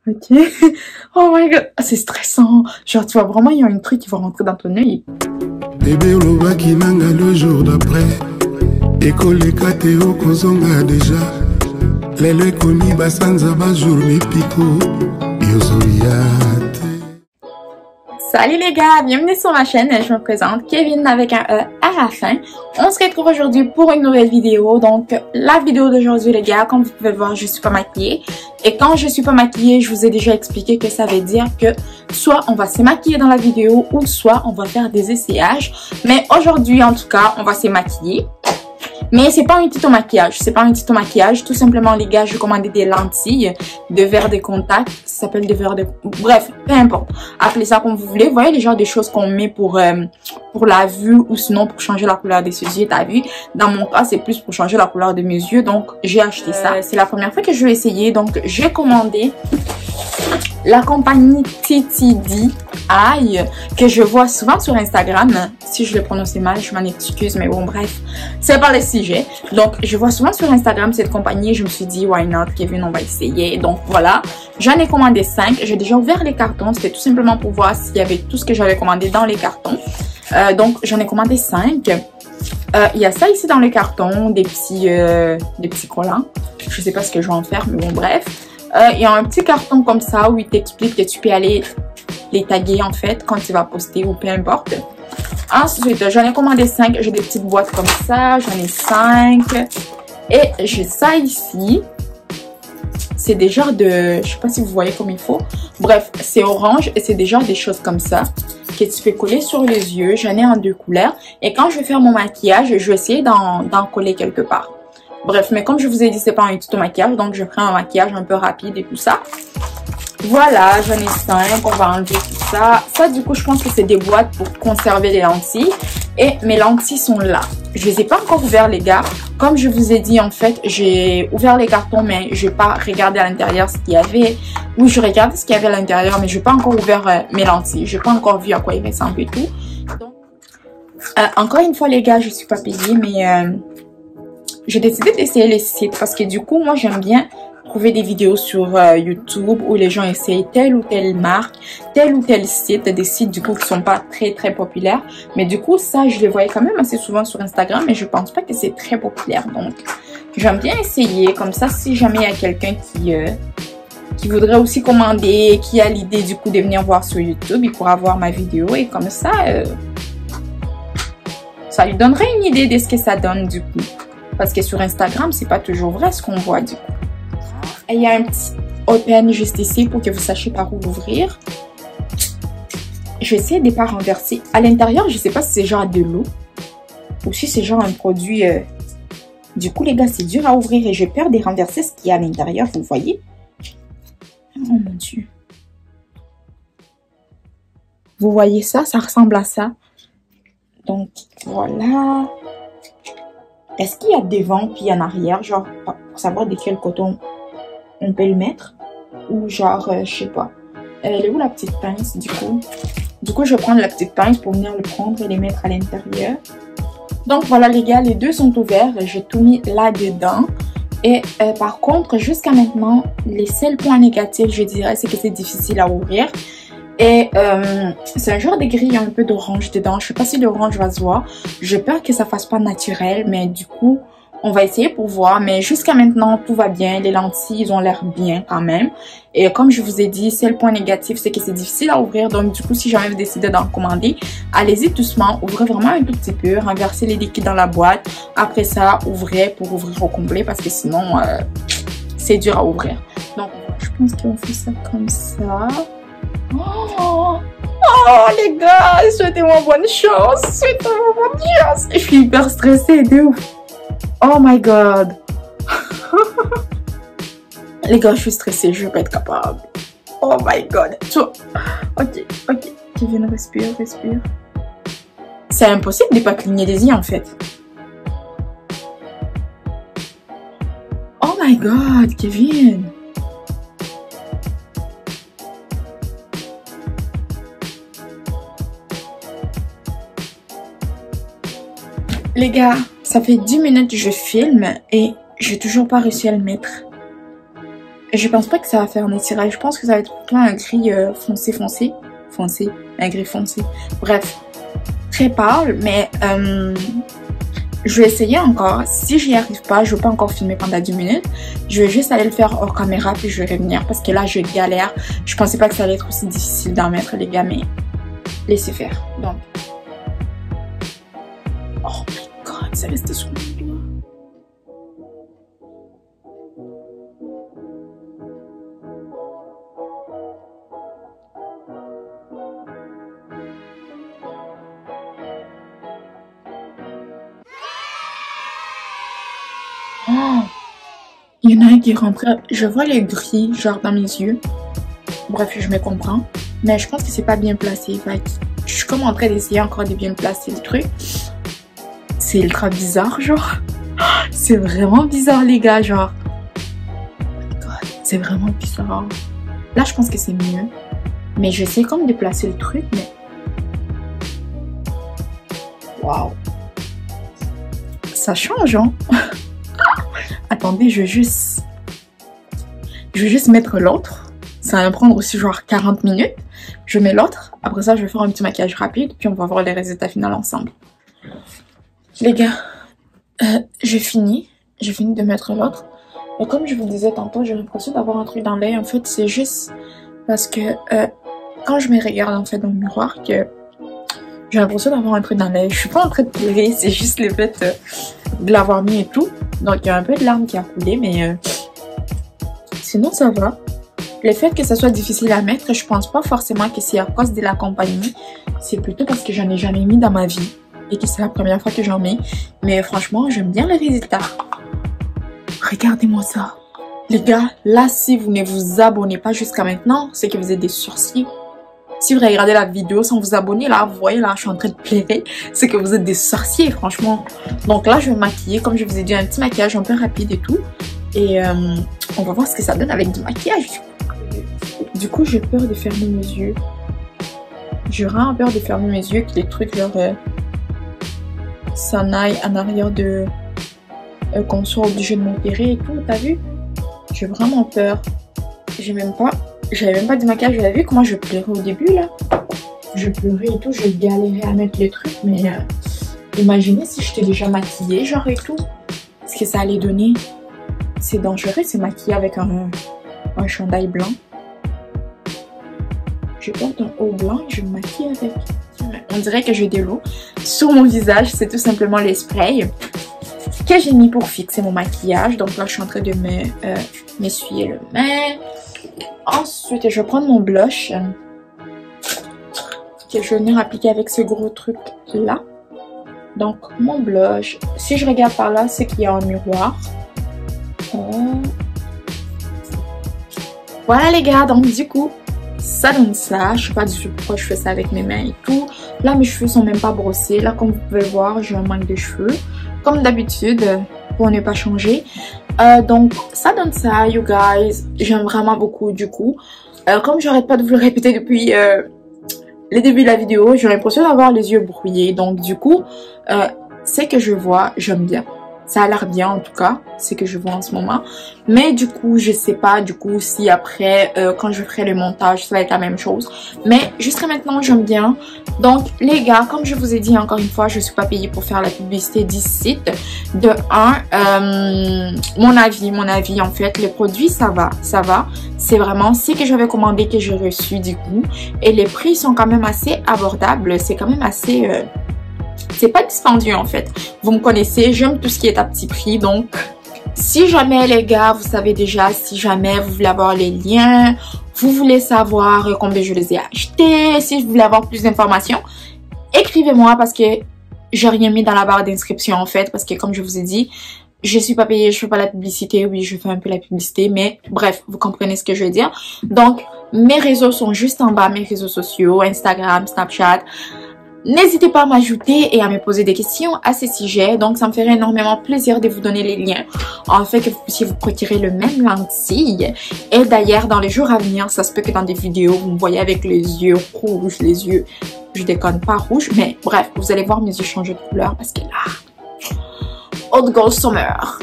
Ok. Oh my god, c'est stressant. Genre, tu vois vraiment, il y a un truc qui va rentrer dans ton œil. Bébé Loba qui nanga le jour d'après. École Kateo Kozonga déjà. Lele Koni Basanza Bajour Mipiko. Yozoyate. Salut les gars, bienvenue sur ma chaîne. Je me présente Kevin avec un E à la fin. On se retrouve aujourd'hui pour une nouvelle vidéo. Donc la vidéo d'aujourd'hui les gars, comme vous pouvez voir, je suis pas maquillée. Et quand je suis pas maquillée, je vous ai déjà expliqué que ça veut dire que soit on va se maquiller dans la vidéo ou soit on va faire des essayages. Mais aujourd'hui en tout cas, on va se maquiller. Mais c'est pas un tuto maquillage, c'est pas un tuto maquillage. Tout simplement les gars, j'ai commandé des lentilles de verre de contact. Ça s'appelle des verres de... Bref, peu importe. Appelez ça comme vous voulez. Vous voyez les genres de choses qu'on met pour la vue ou sinon pour changer la couleur de ses yeux, t'as vu? Dans mon cas, c'est plus pour changer la couleur de mes yeux. Donc, j'ai acheté ça. C'est la première fois que je vais essayer. Donc, j'ai commandé la compagnie TTD Eye que je vois souvent sur Instagram. Si je le prononce mal, je m'en excuse, mais bon bref, c'est pas le sujet. Donc je vois souvent sur Instagram cette compagnie, je me suis dit why not Kevin, on va essayer. Donc voilà, j'en ai commandé 5. J'ai déjà ouvert les cartons, c'était tout simplement pour voir s'il y avait tout ce que j'avais commandé dans les cartons. Donc j'en ai commandé 5. Il y a ça ici dans le carton, des petits collants. Je sais pas ce que je vais en faire, mais bon bref. Il y a un petit carton comme ça où il t'explique que tu peux aller les taguer en fait quand tu vas poster ou peu importe. Ensuite, j'en ai commandé 5. J'ai des petites boîtes comme ça. J'en ai 5. Et j'ai ça ici. C'est des genres de... Je sais pas si vous voyez comme il faut. Bref, c'est orange et c'est des genres des choses comme ça que tu peux coller sur les yeux. J'en ai en 2 couleurs. Et quand je vais faire mon maquillage, je vais essayer d'en coller quelque part. Bref, mais comme je vous ai dit, c'est pas un tuto maquillage, donc je prends un maquillage un peu rapide et tout ça. Voilà, j'en ai 5, on va enlever tout ça. Ça, du coup, je pense que c'est des boîtes pour conserver les lentilles. Et mes lentilles sont là. Je les ai pas encore ouvertes, les gars. Comme je vous ai dit, en fait, j'ai ouvert les cartons, mais je n'ai pas regardé à l'intérieur ce qu'il y avait. Oui, je regardais ce qu'il y avait à l'intérieur, mais je n'ai pas encore ouvert mes lentilles. Je n'ai pas encore vu à quoi il ressemble et tout. Donc, encore une fois, les gars, je suis pas payée, mais... j'ai décidé d'essayer les sites parce que du coup, moi, j'aime bien trouver des vidéos sur YouTube où les gens essayent telle ou telle marque, tel ou tel site, des sites du coup qui sont pas très populaires. Mais du coup, ça, je les voyais quand même assez souvent sur Instagram, mais je pense pas que c'est très populaire. Donc, j'aime bien essayer. Comme ça, si jamais il y a quelqu'un qui voudrait aussi commander, qui a l'idée du coup de venir voir sur YouTube, il pourra voir ma vidéo et comme ça, ça lui donnerait une idée de ce que ça donne du coup. Parce que sur Instagram, c'est pas toujours vrai ce qu'on voit du coup. Et il y a un petit open juste ici pour que vous sachiez par où l'ouvrir. Je vais essayer de ne pas renverser. À l'intérieur, je sais pas si c'est genre de l'eau ou si c'est genre un produit. Du coup, les gars, c'est dur à ouvrir et j'ai peur de renverser ce qu'il y a à l'intérieur, vous voyez? Oh mon Dieu. Vous voyez ça? Ça ressemble à ça. Donc, voilà. Est-ce qu'il y a devant puis en arrière, genre pour savoir de quel coton on peut le mettre? Ou genre, je sais pas. Elle est où la petite pince du coup? Du coup, je vais prendre la petite pince pour venir le prendre et les mettre à l'intérieur. Donc voilà les gars, les deux sont ouverts. J'ai tout mis là-dedans. Et par contre, jusqu'à maintenant, les seuls points négatifs, je dirais, c'est que c'est difficile à ouvrir. Et c'est un genre de gris, un peu d'orange dedans. Je sais pas si l'orange va se voir. J'ai peur que ça fasse pas naturel, mais du coup, on va essayer pour voir. Mais jusqu'à maintenant, tout va bien. Les lentilles, ils ont l'air bien quand même. Et comme je vous ai dit, c'est le point négatif, c'est que c'est difficile à ouvrir. Donc du coup, si jamais vous décidez d'en commander, allez-y doucement. Ouvrez vraiment un tout petit peu. Renversez les liquides dans la boîte. Après ça, ouvrez pour ouvrir au complet parce que sinon, c'est dur à ouvrir. Donc, je pense qu'on fait ça comme ça. Oh les gars, souhaitez-moi bonne chance, souhaitez-moi bonne chance. Je suis hyper stressée de ouf. Oh my god. Les gars, je suis stressée, je vais pas être capable. Oh my god. Ok, Kevin, respire. C'est impossible de pas cligner des yeux en fait. Oh my god, Kevin. Les gars, ça fait 10 minutes que je filme et j'ai toujours pas réussi à le mettre. Je pense pas que ça va faire un étirage. Je pense que ça va être plutôt un gris foncé. Un gris foncé. Bref, très pâle, mais je vais essayer encore. Si j'y arrive pas, je vais pas encore filmer pendant 10 minutes. Je vais juste aller le faire hors caméra puis je vais revenir parce que là je galère. Je pensais pas que ça allait être aussi difficile d'en mettre les gars, mais laissez faire. Donc, oh my god, ça reste sur mon doigt. Oh, il y en a un qui rentre. Je vois les gris genre dans mes yeux. Bref, je me comprends. Mais je pense que c'est pas bien placé. Fait que je suis comme en train d'essayer encore de bien placer le truc. C'est ultra bizarre, genre. C'est vraiment bizarre, les gars, genre. Oh my god, c'est vraiment bizarre. Là, je pense que c'est mieux. Mais j'essaie comme de placer le truc, mais... Waouh. Ça change, hein. Attendez, je vais juste mettre l'autre. Ça va me prendre aussi genre 40 minutes. Je mets l'autre. Après ça, je vais faire un petit maquillage rapide. Puis on va voir les résultats finaux ensemble. Les gars, j'ai fini. J'ai fini de mettre l'autre. Et comme je vous disais tantôt, j'ai l'impression d'avoir un truc dans l'œil. En fait, c'est juste parce que quand je me regarde en fait dans le miroir, que j'ai l'impression d'avoir un truc dans l'œil. Je suis pas en train de pleurer. C'est juste le fait de l'avoir mis et tout. Donc il y a un peu de larmes qui a coulé, mais sinon ça va. Le fait que ça soit difficile à mettre, je pense pas forcément que c'est à cause de la compagnie. C'est plutôt parce que j'en ai jamais mis dans ma vie et que c'est la première fois que j'en mets. Mais franchement, j'aime bien le résultat. Regardez-moi ça. Les gars, là si vous ne vous abonnez pas jusqu'à maintenant, c'est que vous êtes des sorciers. Si vous regardez la vidéo sans vous abonner, là, vous voyez, là, je suis en train de pleurer. C'est que vous êtes des sorciers, franchement. Donc là, je vais me maquiller. Comme je vous ai dit, un petit maquillage un peu rapide et tout. Et on va voir ce que ça donne avec du maquillage. Du coup, j'ai peur de fermer mes yeux. J'ai vraiment peur de fermer mes yeux, que les trucs, genre, s'en aillent en arrière de... qu'on soit obligé de m'opérer et tout, t'as vu? J'ai vraiment peur. J'avais même pas de maquillage, vous avez vu comment je pleurais au début là? Je pleurais et tout, je galérais à mettre les trucs, mais imaginez si j'étais déjà maquillée genre et tout. Ce que ça allait donner. C'est dangereux, c'est maquillé avec un chandail blanc. Je porte un haut blanc et je me maquille avec. On dirait que j'ai de l'eau sur mon visage, c'est tout simplement les sprays que j'ai mis pour fixer mon maquillage. Donc là je suis en train de m'essuyer le main. Ensuite, je vais prendre mon blush que je vais venir appliquer avec ce gros truc là. Donc, mon blush, si je regarde par là, c'est qu'il y a un miroir. Voilà les gars, donc du coup, ça donne ça. Je sais pas du tout pourquoi je fais ça avec mes mains et tout. Là, mes cheveux sont même pas brossés. Là, comme vous pouvez voir, j'ai un manque de cheveux. Comme d'habitude, pour ne pas changer. Donc ça donne ça, you guys. J'aime vraiment beaucoup du coup. Comme j'arrête pas de vous le répéter depuis le début de la vidéo, j'ai l'impression d'avoir les yeux brouillés. Donc du coup, c'est que je vois, j'aime bien. Ça a l'air bien en tout cas, c'est que je vois en ce moment. Mais du coup, je sais pas du coup si après, quand je ferai le montage, ça va être la même chose. Mais jusqu'à maintenant, j'aime bien. Donc les gars, comme je vous ai dit encore une fois, je suis pas payée pour faire la publicité d'ici. De mon avis en fait, les produits ça va. C'est vraiment ce que j'avais commandé que j'ai reçu du coup. Et les prix sont quand même assez abordables, c'est quand même assez... c'est pas dispendieux en fait. Vous me connaissez, j'aime tout ce qui est à petit prix. Donc, si jamais les gars, vous savez déjà, si jamais vous voulez avoir les liens, vous voulez savoir combien je les ai achetés, si vous voulez avoir plus d'informations, écrivez-moi parce que j'ai rien mis dans la barre d'inscription en fait. Parce que comme je vous ai dit, je suis pas payée, je fais pas la publicité. Oui, je fais un peu la publicité, mais bref, vous comprenez ce que je veux dire. Donc, mes réseaux sont juste en bas, mes réseaux sociaux, Instagram, Snapchat. N'hésitez pas à m'ajouter et à me poser des questions à ce sujet. Donc, ça me ferait énormément plaisir de vous donner les liens. En fait, que vous puissiez vous procurer le même lentille. Et d'ailleurs, dans les jours à venir, ça se peut que dans des vidéos, vous me voyez avec les yeux rouges, les yeux, je déconne pas rouges. Mais bref, vous allez voir mes yeux changer de couleur parce que là, Hot Girl Summer.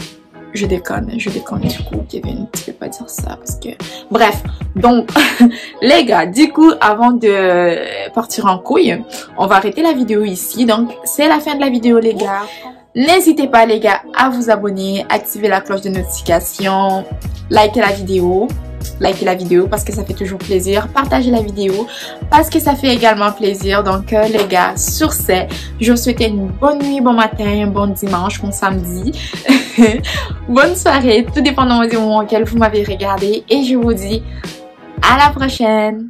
Je déconne du coup, Kevin, tu peux pas dire ça parce que... Bref, donc, les gars, du coup, avant de partir en couille, on va arrêter la vidéo ici. Donc, c'est la fin de la vidéo, les gars. N'hésitez pas, les gars, à vous abonner, activer la cloche de notification, liker la vidéo parce que ça fait toujours plaisir, partager la vidéo parce que ça fait également plaisir. Donc les gars, sur ce, je vous souhaite une bonne nuit, bon matin, bon dimanche, bon samedi, bonne soirée, tout dépendant du moment auquel vous m'avez regardé, et je vous dis à la prochaine.